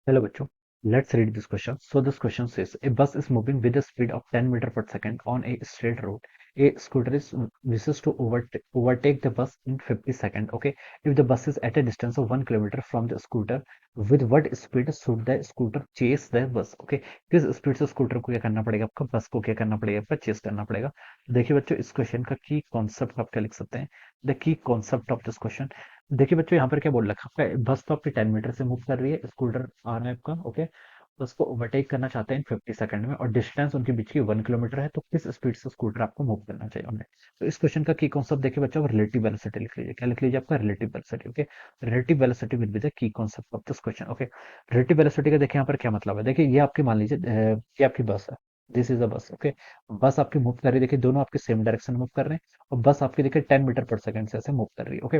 Hello, bachcho. Let's read this question. So this question says, a bus is moving with a speed of 10 meter per second on a straight road. A scooter is wishes to overtake the bus in 50 seconds. Okay, if the bus is at a distance of 1 kilometer from the scooter, with what speed should the scooter chase the bus? Okay, किस speed से scooter को क्या करना पड़ेगा आपका, बस को क्या करना पड़ेगा आपका, चेस करना पड़ेगा। देखिए बच्चों, इस क्वेश्चन का की कॉन्सेप्ट आप क्या लिख सकते हैं। The key concept of this question. देखिए बच्चों, यहाँ पर क्या बोल रखा है आपका, बस तो आपकी 10 मीटर से मूव कर रही है, स्कूटर आ रहा है आपका। ओके, तो उसको ओवरटेक करना चाहते हैं इन 50 सेकंड में, और डिस्टेंस उनके बीच की 1 किलोमीटर है, तो किस स्पीड से स्कूटर आपको मूव करना चाहिए उन्हें। तो इस क्वेश्चन का की कॉन्सेप्ट देखिए बच्चों, रिलेटिव वेलोसिटी लिख लीजिए। क्या लिख लीजिए आपका, relative velocity. Okay, relative velocity will be the key concept of this question. Okay, relative velocity का देखिए यहाँ पर क्या मतलब है। देखिए ये आपकी, मान लीजिए ये आपकी बस है, दिस इज अ बस। ओके, बस आपकी मूव कर रही है, देखिए दोनों आपके सेम डायरेक्शन में मूव कर रहे हैं, और बस आपकी देखिए 10 मीटर पर सेकंड से ऐसे मूव कर रही है। ओके,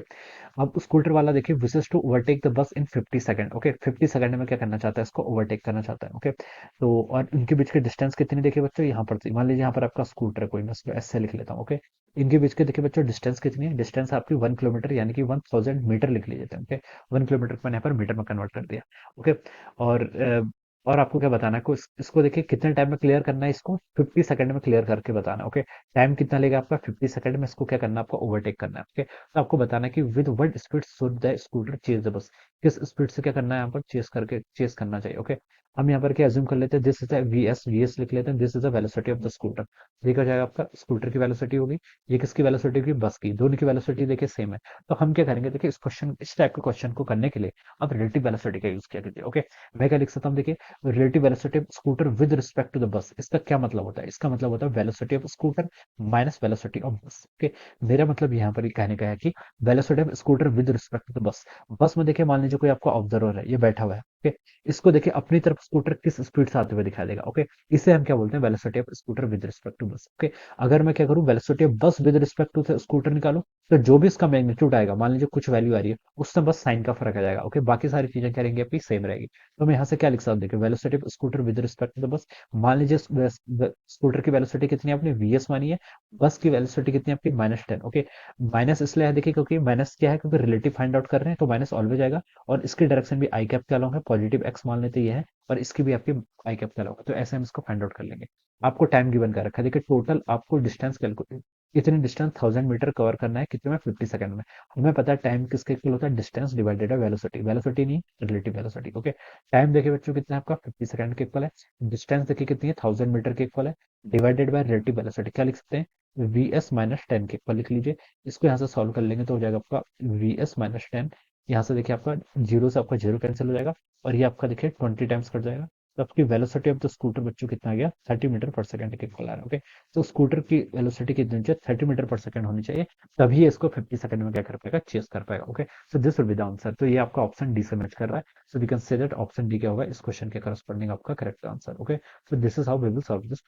अब स्कूटर वाला देखिए विशेष to overtake the bus in 50 second. Okay, 50 second में क्या करना चाहता है, इसको ओवरटेक करना चाहता है। ओके, तो और इनके बीच की डिस्टेंस कितनी देखिए बच्चों, यहाँ पर मान लीजिए यहाँ पर आपका स्कूटर है कोई, मैं इसको ऐसे लिख लेता हूँ। ओके, इनके बीच के देखिए बच्चों डिस्टेंस कितनी है, डिस्टेंस आपकी 1 किलोमीटर, यानी कि 1000 मीटर लिख लीजिए। ओके, 1 किलोमीटर को मैंने यहाँ पर मीटर में कन्वर्ट कर दिया। ओके, और और आपको क्या बताना है, इसको देखिए कितने टाइम में क्लियर करना है, इसको 50 सेकंड में क्लियर करके बताना है। ओके, टाइम कितना लेगा आपका, 50 सेकंड में इसको क्या करना है, आपको ओवरटेक करना है। ओके, तो आपको बताना है कि with what speed should the scooter chase the bus, किस स्पीड से क्या करना है यहाँ पर, चेस करना चाहिए। ओके, हम यहाँ पर क्या अज्यूम कर लेते हैं, दिस इज वीएस लिख लेते हैं, this is the velocity of the scooter. देखा जाएगा आपका स्कूटर की वेलोसिटी होगी, ये किसकी वेलोसिटी होगी, बस की। दोनों की वेलोसिटी देखिए सेम है, तो हम क्या करेंगे, देखिए इस टाइप के क्वेश्चन को करने के लिए आप रिलेटिव वेलोसिटी का यूज किया कीजिए। ओके, मैं क्या लिख सकता हूँ, देखिए relative velocity of scooter with respect to the bus. इसका क्या मतलब होता है, इसका मतलब होता है velocity of scooter minus velocity of bus. Okay, मेरा मतलब यहाँ पर कहने का है कि velocity of scooter with respect to the bus. Bus में देखिए मान लीजिए कोई आपका ऑब्जर्वर है, ये बैठा हुआ है। ओके, इसको देखिए अपनी तरफ स्कूटर किस स्पीड से आते हुए दिखाई देगा। ओके, इसे हम क्या बोलते हैं, velocity of scooter with respect to bus. Okay, अगर मैं क्या करूं, velocity of bus with respect to scooter निकालूं, तो जो भी इसका मैग्नीट्यूड आएगा, मान लीजिए कुछ वैल्यू आ रही है, उससे बस साइन का फर्क आ जाएगा। ओके, बाकी सारी चीजें क्या रहेंगी आपकी, सेम रहेगी। तो मैं यहाँ से क्या लिख सकता हूँ, देखिए velocity of scooter with respect to the bus. मान लीजिए स्कूटर की वेलोसिटी कितनी है, आपने वीएस मानी है, बस की वेलोसिटी कितनी है आपकी, -10। ओके, माइनस इसलिए है देखिए, क्योंकि माइनस क्या है, क्योंकि रिलेटिव फाइंड आउट कर रहे हैं, तो माइनस ऑलवेज आएगा। और इसकी डायरेक्शन भी आई कैप के अलोंग है, पॉजिटिव एक्स मान लेते ये है, और इसकी भी आपकी आई कैप के अलोंग है, तो ऐसे हम इसको फाइंड आउट कर लेंगे। आपको टाइम गिवन कर रखा है, देखिए टोटल आपको डिस्टेंस कैलकुलेट, इतनी डिस्टेंस 1000 मीटर कवर करना है कितने में, 50 सेकंड में। हमें पता है टाइम किसके इक्वल होता है, डिस्टेंस डिवाइडेड है वेलोसिटी, वेलोसिटी नहीं रिलेटिव वेलोसिटी। ओके, टाइम देखिए बच्चों कितना है आपका, 50 सेकंड के इक्वल है। डिस्टेंस देखिए कितनी है, 1000 मीटर के इक्वल है, डिवाइडेड बाय रिलेटिव वेलोसिटी। क्या लिख सकते हैं, वी एस -10 के इक्वल लिख लीजिए। इसको यहाँ से सॉल्व कर लेंगे तो हो जाएगा आपका वी एस -10। यहाँ से देखिए आपका जीरो से आपका जीरो कैंसिल हो जाएगा, और ये आपका देखिए 20 टाइम्स कट जाएगा। तो आपकी वेलोसिटी ऑफ द स्कूटर बच्चों कितना आ गया, 30 मीटर पर सेकंड के इक्वल आ रहा है। ओके, तो स्कूटर की वेलोसिटी कितनी होनी चाहिए, 30 मीटर पर सेकंड होनी चाहिए, तभी ये इसको 50 सेकंड में क्या कर पाएगा, चेस कर पाएगा। Okay, so this will be the answer. तो ये आपका ऑप्शन डी से मैच कर रहा है, so we can say that option D क्या होगा, इस क्वेश्चन के करस्पॉन्डिंग आपका correct answer. Okay, so this is how we will solve this.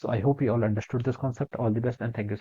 So I hope you all understood this concept. All the best and thank you.